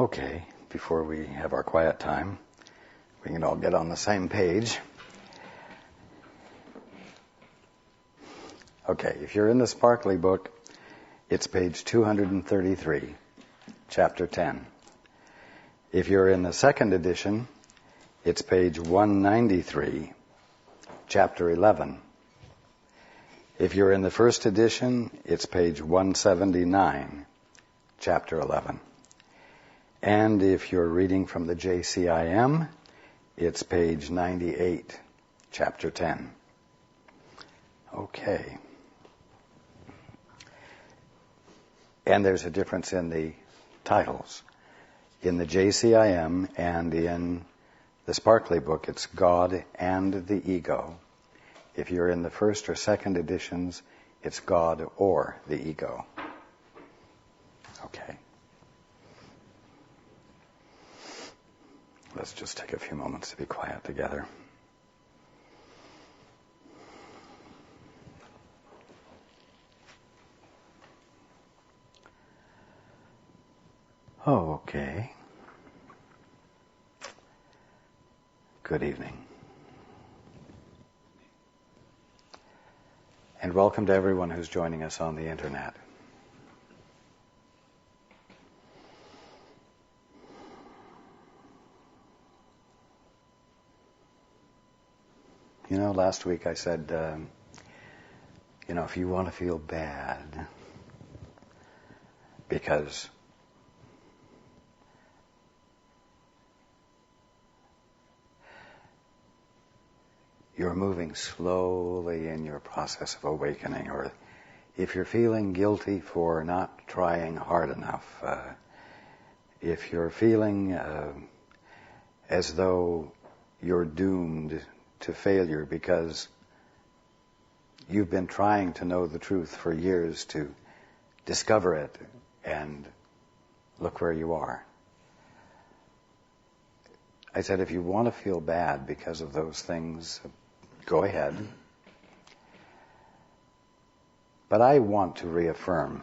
Okay, before we have our quiet time, we can all get on the same page. Okay, if you're in the Sparkly book, it's page 233, chapter 10. If you're in the second edition, it's page 193, chapter 11. If you're in the first edition, it's page 179, chapter 11. And if you're reading from the JCIM, it's page 98, chapter 10. Okay. And there's a difference in the titles. In the JCIM and in the Sparkly book, it's God and the Ego. If you're in the first or second editions, it's God or the Ego. Okay. Let's just take a few moments to be quiet together. Okay. Good evening. And welcome to everyone who's joining us on the internet. You know, last week I said, if you want to feel bad because you're moving slowly in your process of awakening, or if you're feeling guilty for not trying hard enough, if you're feeling as though you're doomed to failure because you've been trying to know the truth for years to discover it, and look where you are. I said, if you want to feel bad because of those things, go ahead. But I want to reaffirm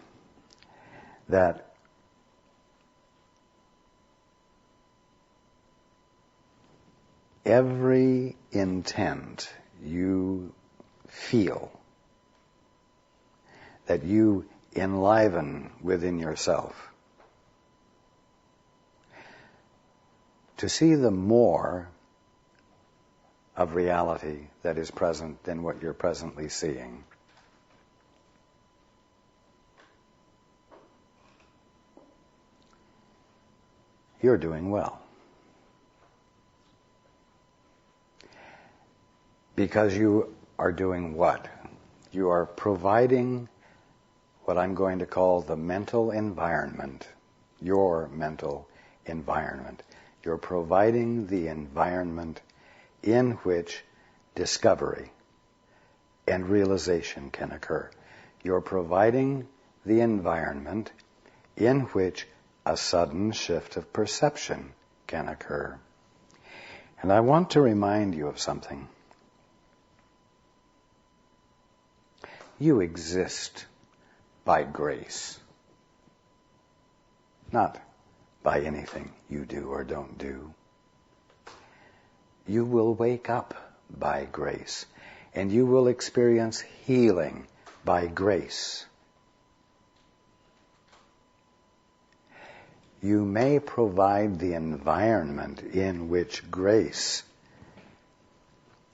that every intent you feel, that you enliven within yourself, to see the more of reality that is present than what you're presently seeing. You're doing well. Because you are doing what? You are providing what I'm going to call the mental environment, your mental environment. You're providing the environment in which discovery and realization can occur. You're providing the environment in which a sudden shift of perception can occur. And I want to remind you of something. You exist by grace, not by anything you do or don't do. You will wake up by grace, and you will experience healing by grace. You may provide the environment in which grace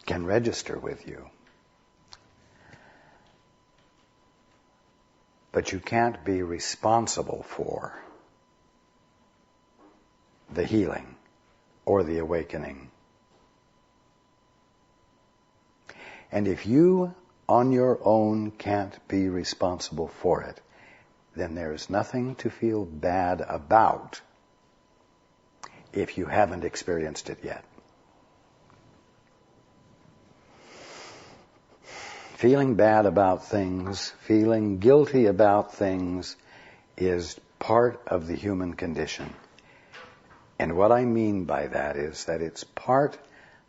can register with you, but you can't be responsible for the healing or the awakening. And if you on your own can't be responsible for it, then there's nothing to feel bad about if you haven't experienced it yet. Feeling bad about things, feeling guilty about things is part of the human condition. And what I mean by that is that it's part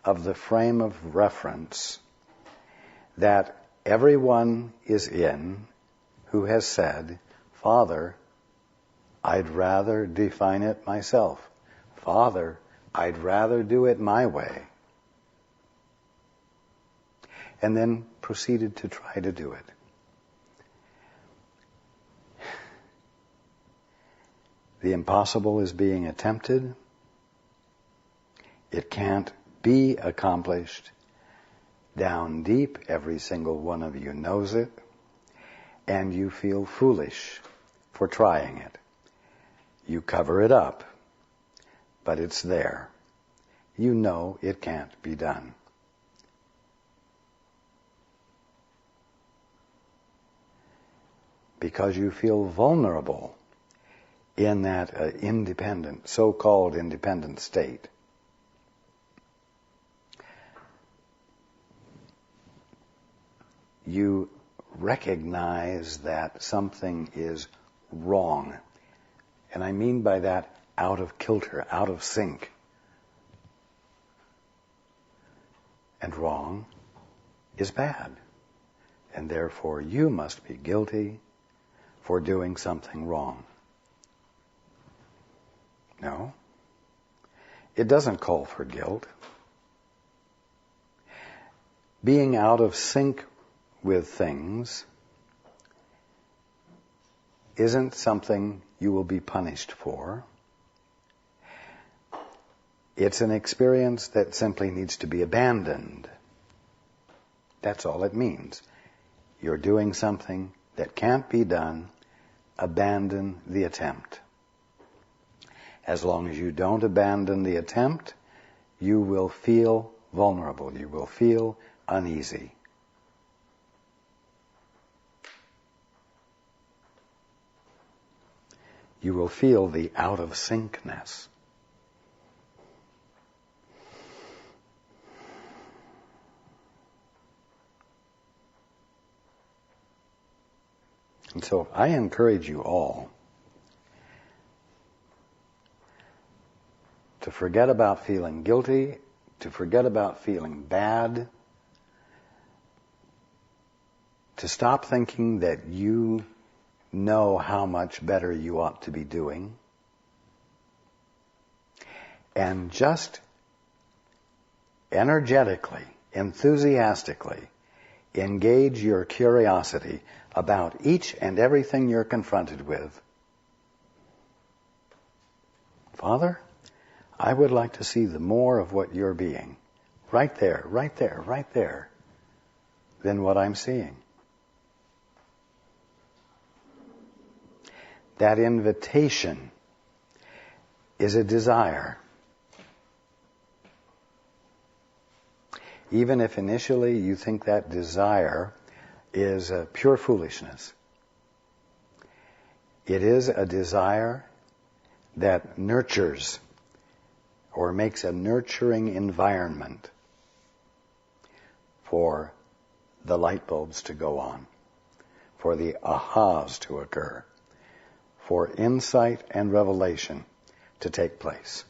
of the frame of reference that everyone is in who has said, Father, I'd rather define it myself. Father, I'd rather do it my way. And then proceeded to try to do it. The impossible is being attempted. It can't be accomplished. Down deep, every single one of you knows it, and you feel foolish for trying it. You cover it up, but it's there. You know it can't be done. Because you feel vulnerable in that independent, so-called independent state. You recognize that something is wrong. And I mean by that out of kilter, out of sync. And wrong is bad. And therefore you must be guilty for doing something wrong. No, it doesn't call for guilt. Being out of sync with things isn't something you will be punished for. It's an experience that simply needs to be abandoned. That's all it means. You're doing something that can't be done. Abandon the attempt. As long as you don't abandon the attempt, you will feel vulnerable. You will feel uneasy. You will feel the out of syncness. And so I encourage you all to forget about feeling guilty, to forget about feeling bad, to stop thinking that you know how much better you ought to be doing, and just energetically, enthusiastically engage your curiosity about each and everything you're confronted with. Father, I would like to see the more of what you're being. Right there, right there, right there. Than what I'm seeing. That invitation is a desire. Even if initially you think that desire is pure foolishness. It is a desire that nurtures or makes a nurturing environment for the light bulbs to go on, for the ahas to occur, for insight and revelation to take place.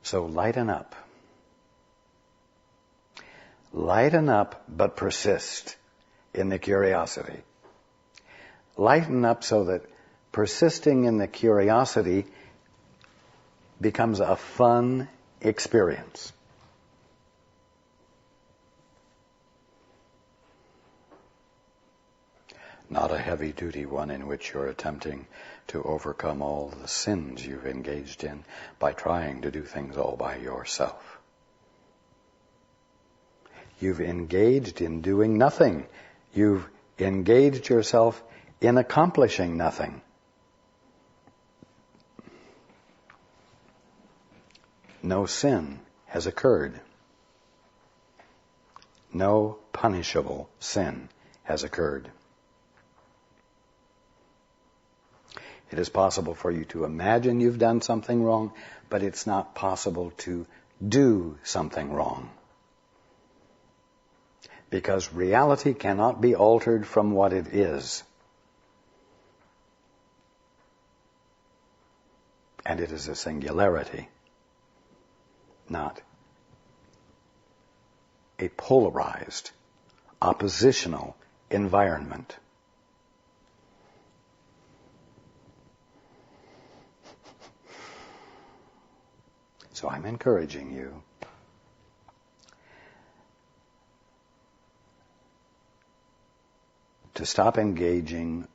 So lighten up. Lighten up, but persist in the curiosity. Lighten up so that persisting in the curiosity becomes a fun experience. Not a heavy-duty one in which you're attempting to overcome all the sins you've engaged in by trying to do things all by yourself. You've engaged in doing nothing. You've engaged yourself in accomplishing nothing. No sin has occurred. No punishable sin has occurred. It is possible for you to imagine you've done something wrong, but it's not possible to do something wrong. Because reality cannot be altered from what it is. And it is a singularity, not a polarized oppositional environment. So I'm encouraging you to stop engaging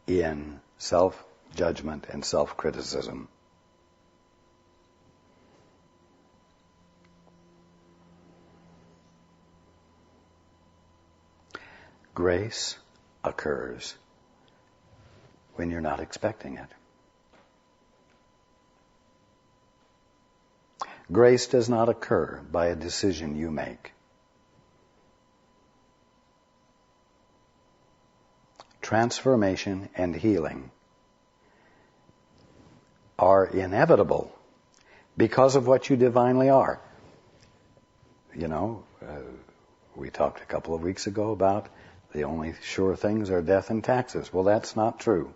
in self-judgment and self-criticism. Grace occurs when you're not expecting it. Grace does not occur by a decision you make. Transformation and healing are inevitable because of what you divinely are. You know, we talked a couple of weeks ago about the only sure things are death and taxes. Well, that's not true.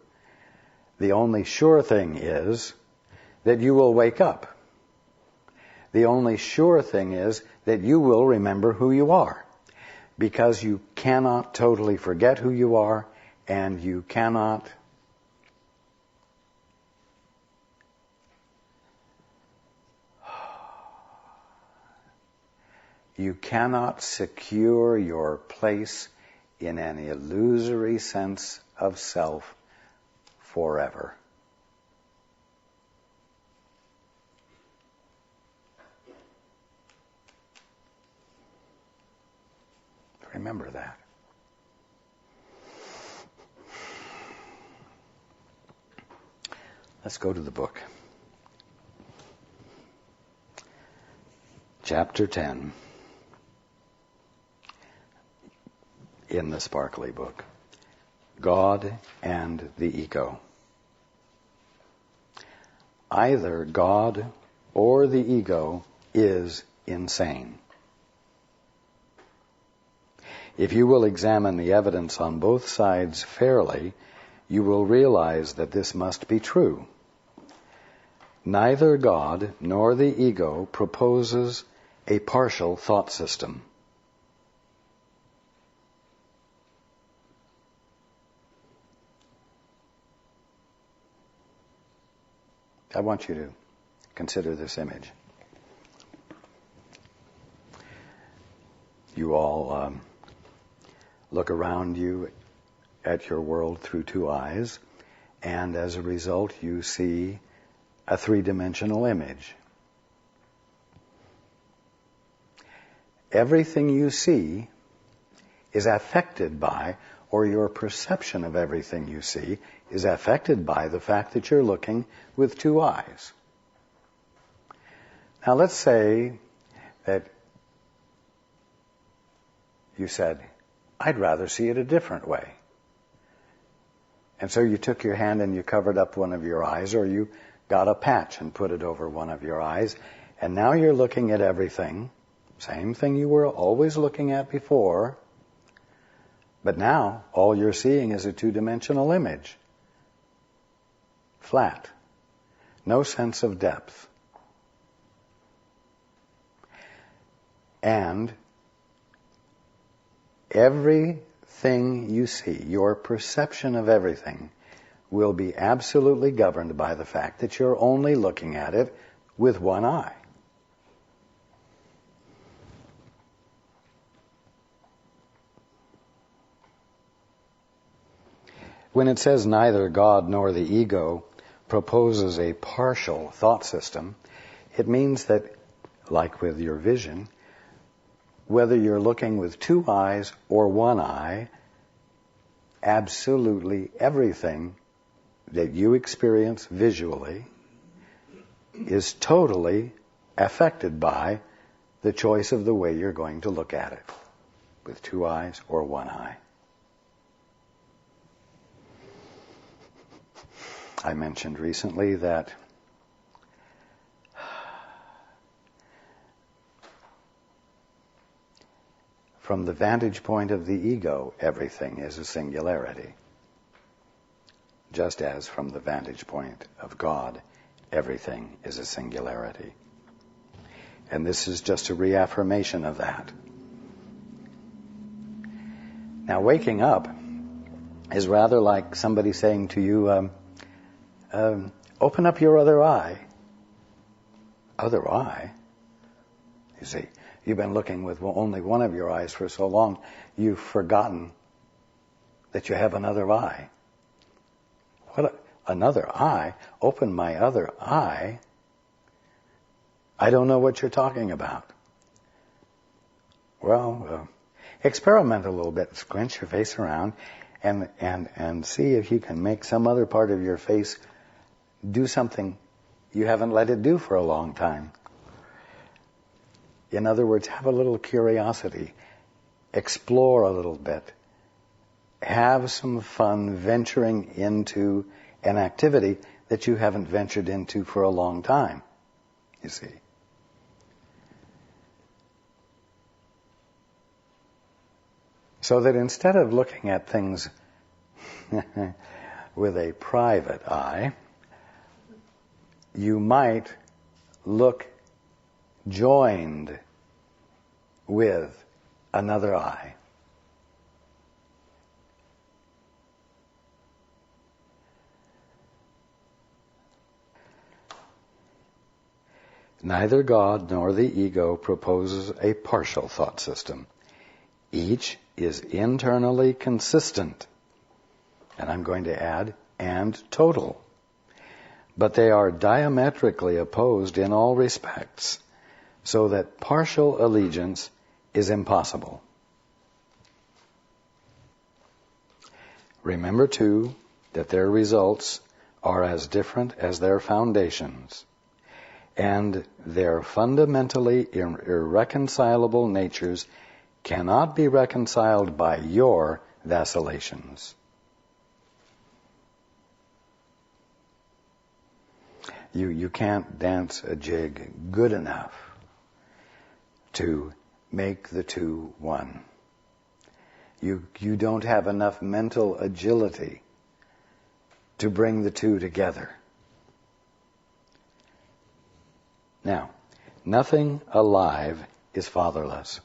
The only sure thing is that you will wake up. The only sure thing is that you will remember who you are, because you cannot totally forget who you are, and you cannot secure your place in an illusory sense of self forever. Remember that. Let's go to the book. Chapter 10 in the sparkly book. God and the ego. Either God or the ego is insane. If you will examine the evidence on both sides fairly, you will realize that this must be true. Neither God nor the ego proposes a partial thought system. I want you to consider this image. You all look around you at your world through two eyes, and as a result you see a three-dimensional image. Everything you see is affected by, or your perception of everything you see is affected by the fact that you're looking with two eyes. Now let's say that you said, I'd rather see it a different way. And so you took your hand and you covered up one of your eyes, or you got a patch and put it over one of your eyes, and now you're looking at everything, same thing you were always looking at before, but now all you're seeing is a two-dimensional image. Flat. No sense of depth. And everything you see, your perception of everything, will be absolutely governed by the fact that you're only looking at it with one eye. When it says neither God nor the ego proposes a partial thought system, it means that, like with your vision, whether you're looking with two eyes or one eye, absolutely everything that you experience visually is totally affected by the choice of the way you're going to look at it, with two eyes or one eye. I mentioned recently that from the vantage point of the ego, everything is a singularity. Just as from the vantage point of God, everything is a singularity. And this is just a reaffirmation of that. Now, waking up is rather like somebody saying to you, open up your other eye. Other eye? You see, you've been looking with only one of your eyes for so long, you've forgotten that you have another eye. Another eye? Open my other eye? I don't know what you're talking about. Well, experiment a little bit. Squint your face around and see if you can make some other part of your face do something you haven't let it do for a long time. In other words, have a little curiosity. Explore a little bit. Have some fun venturing into an activity that you haven't ventured into for a long time, you see. So that instead of looking at things with a private eye, you might look joined with another eye. Neither God nor the ego proposes a partial thought system. Each is internally consistent, and I'm going to add, and total. But they are diametrically opposed in all respects, so that partial allegiance is impossible. Remember, too, that their results are as different as their foundations, and their fundamentally irreconcilable natures cannot be reconciled by your vacillations. You can't dance a jig good enough to make the two one. You don't have enough mental agility to bring the two together. Now, nothing alive is fatherless,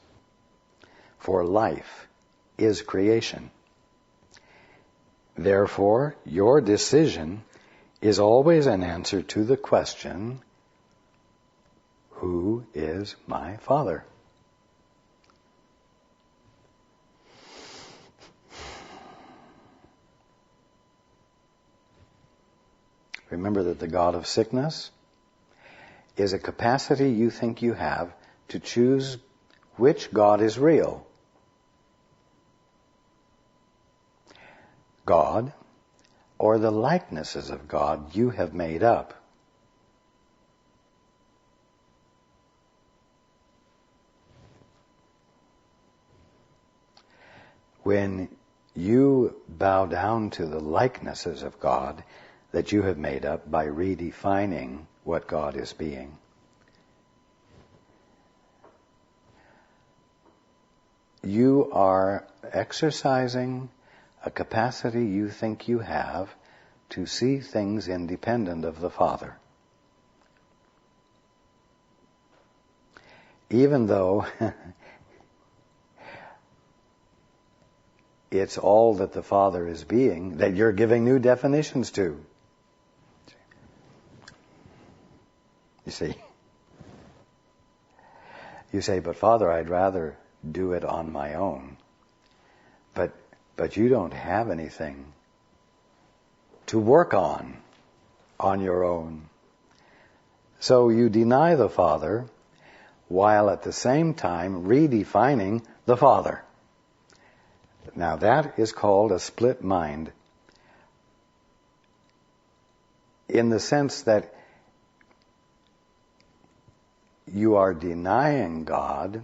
for life is creation. Therefore, your decision is always an answer to the question, who is my father? Remember that the God of sickness is a capacity you think you have to choose which God is real. God or the likenesses of God you have made up. When you bow down to the likenesses of God that you have made up by redefining what God is being, you are exercising a capacity you think you have to see things independent of the Father. Even though it's all that the Father is being that you're giving new definitions to. You see? You say, but Father, I'd rather do it on my own. But you don't have anything to work on your own. So you deny the Father while at the same time redefining the Father. Now that is called a split mind, in the sense that you are denying God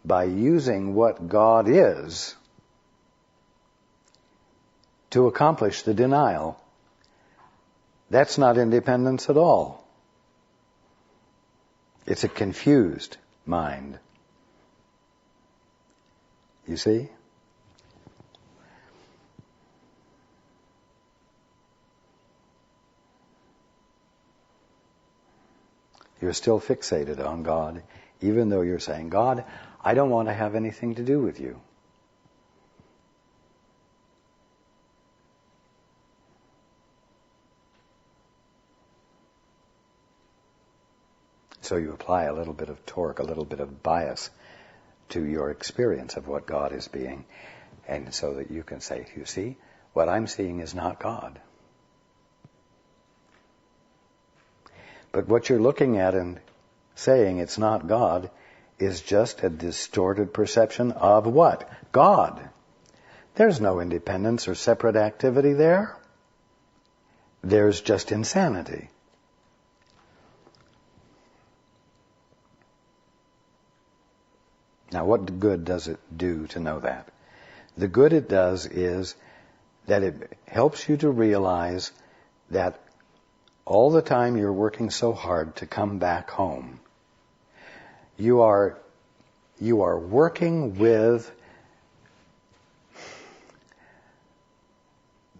by using what God is to accomplish the denial. That's not independence at all. It's a confused mind. You see? You're still fixated on God, even though you're saying, God, I don't want to have anything to do with you. So you apply a little bit of torque, a little bit of bias to your experience of what God is being. And so that you can say, you see, what I'm seeing is not God. But what you're looking at and saying it's not God is just a distorted perception of what? God. There's no independence or separate activity there. There's just insanity. Now, what good does it do to know that? The good it does is that it helps you to realize that all the time you're working so hard to come back home, you are working with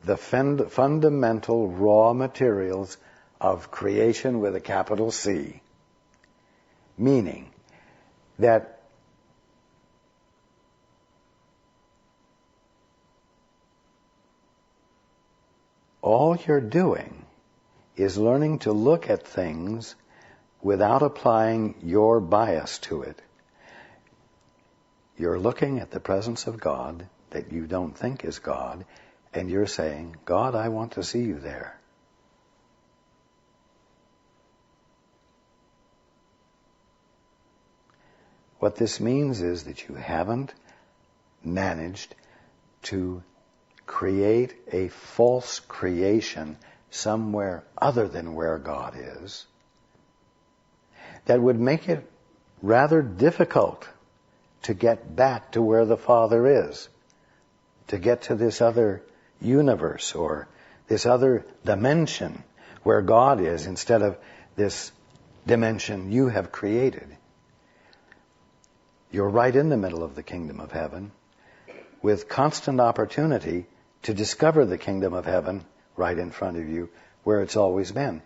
the fundamental raw materials of creation with a capital C. Meaning that all you're doing is learning to look at things without applying your bias to it. You're looking at the presence of God that you don't think is God, and you're saying, God, I want to see you there. What this means is that you haven't managed to create a false creation somewhere other than where God is that would make it rather difficult to get back to where the Father is, to get to this other universe or this other dimension where God is instead of this dimension you have created. You're right in the middle of the kingdom of heaven with constant opportunity to discover the kingdom of heaven right in front of you where it's always been.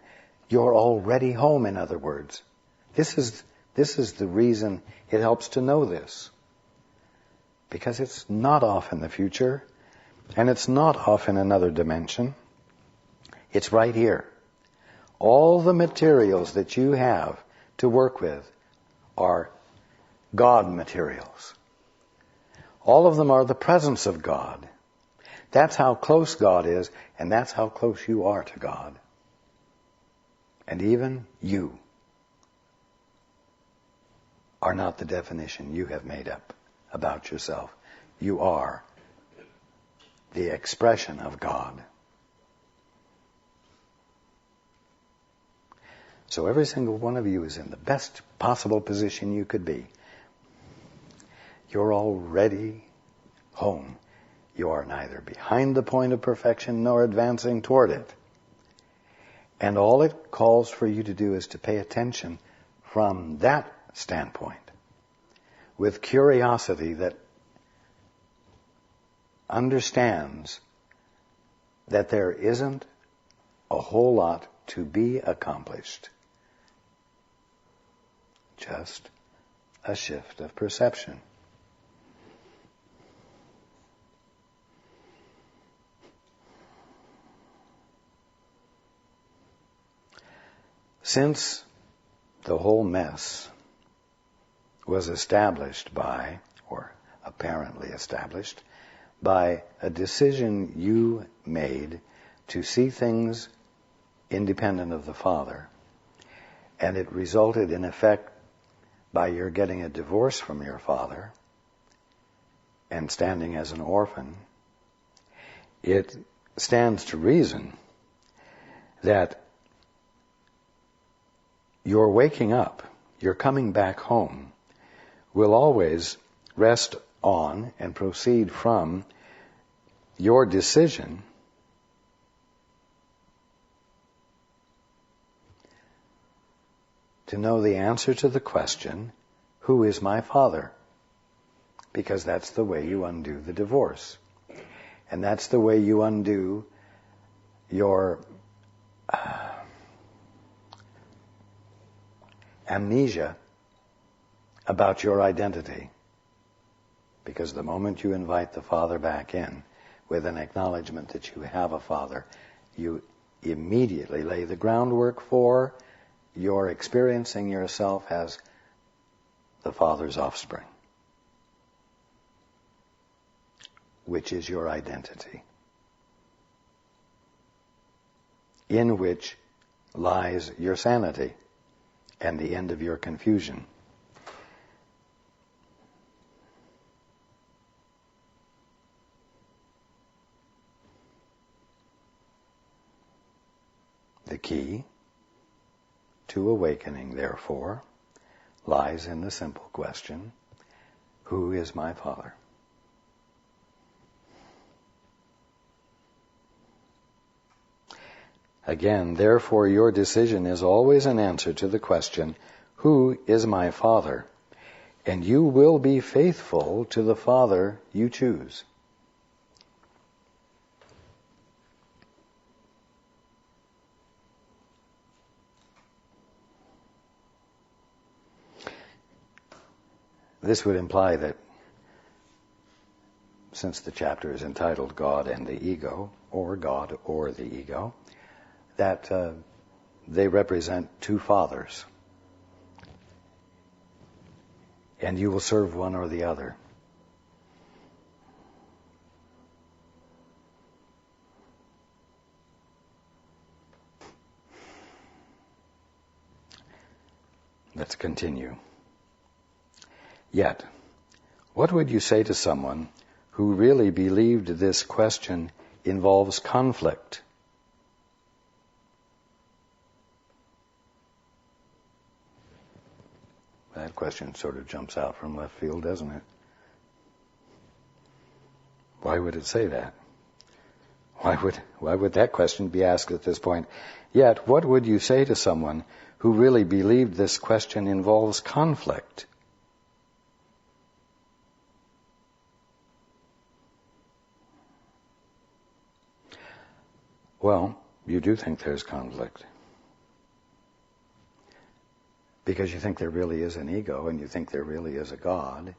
You're already home, in other words. This is the reason it helps to know this. Because it's not off in the future, and it's not off in another dimension. It's right here. All the materials that you have to work with are God materials. All of them are the presence of God. That's how close God is, and that's how close you are to God. And even you are not the definition you have made up about yourself. You are the expression of God. So every single one of you is in the best possible position you could be. You're already home. You are neither behind the point of perfection nor advancing toward it. And all it calls for you to do is to pay attention from that standpoint, with curiosity that understands that there isn't a whole lot to be accomplished. Just a shift of perception. Since the whole mess was established by, or apparently established, by a decision you made to see things independent of the Father, and it resulted in effect by your getting a divorce from your father and standing as an orphan, it stands to reason that your waking up, your coming back home, will always rest on and proceed from your decision to know the answer to the question, who is my father? Because that's the way you undo the divorce. And that's the way you undo your amnesia about your identity. Because the moment you invite the Father back in with an acknowledgement that you have a Father, you immediately lay the groundwork for you're experiencing yourself as the Father's offspring, which is your identity, in which lies your sanity and the end of your confusion. The key to awakening, therefore, lies in the simple question, who is my Father? Again, therefore, your decision is always an answer to the question, who is my Father? And you will be faithful to the Father you choose. This would imply that, since the chapter is entitled God and the Ego, or God or the Ego, that they represent two fathers. And you will serve one or the other. Let's continue. Yet, what would you say to someone who really believed this question involves conflict? That question sort of jumps out from left field, doesn't it? Why would it say that? Why would that question be asked at this point? Yet, what would you say to someone who really believed this question involves conflict? Well, you do think there's conflict. Because you think there really is an ego, and you think there really is a God,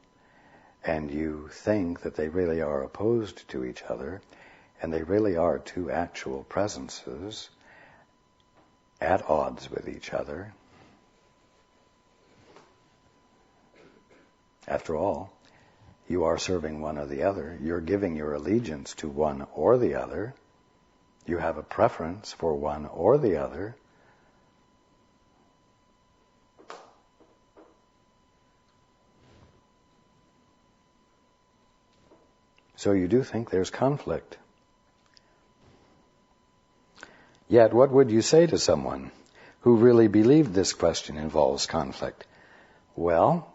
and you think that they really are opposed to each other, and they really are two actual presences at odds with each other. After all, you are serving one or the other. You're giving your allegiance to one or the other. You have a preference for one or the other. So you do think there's conflict. Yet, what would you say to someone who really believed this question involves conflict? Well,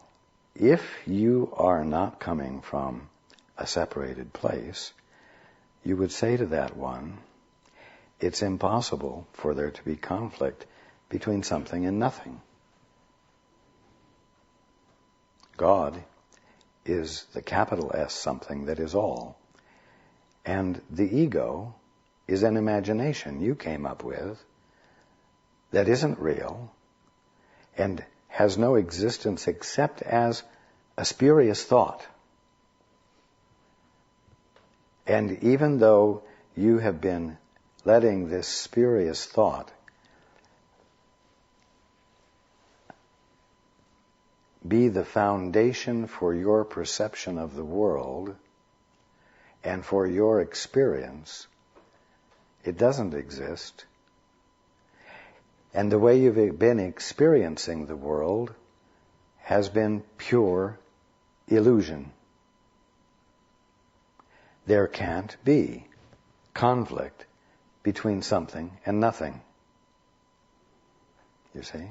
if you are not coming from a separated place, you would say to that one, it's impossible for there to be conflict between something and nothing. God is the capital S something that is all. And the ego is an imagination you came up with that isn't real and has no existence except as a spurious thought. And even though you have been letting this spurious thought be the foundation for your perception of the world and for your experience, it doesn't exist. And the way you've been experiencing the world has been pure illusion. There can't be conflict between something and nothing. You see?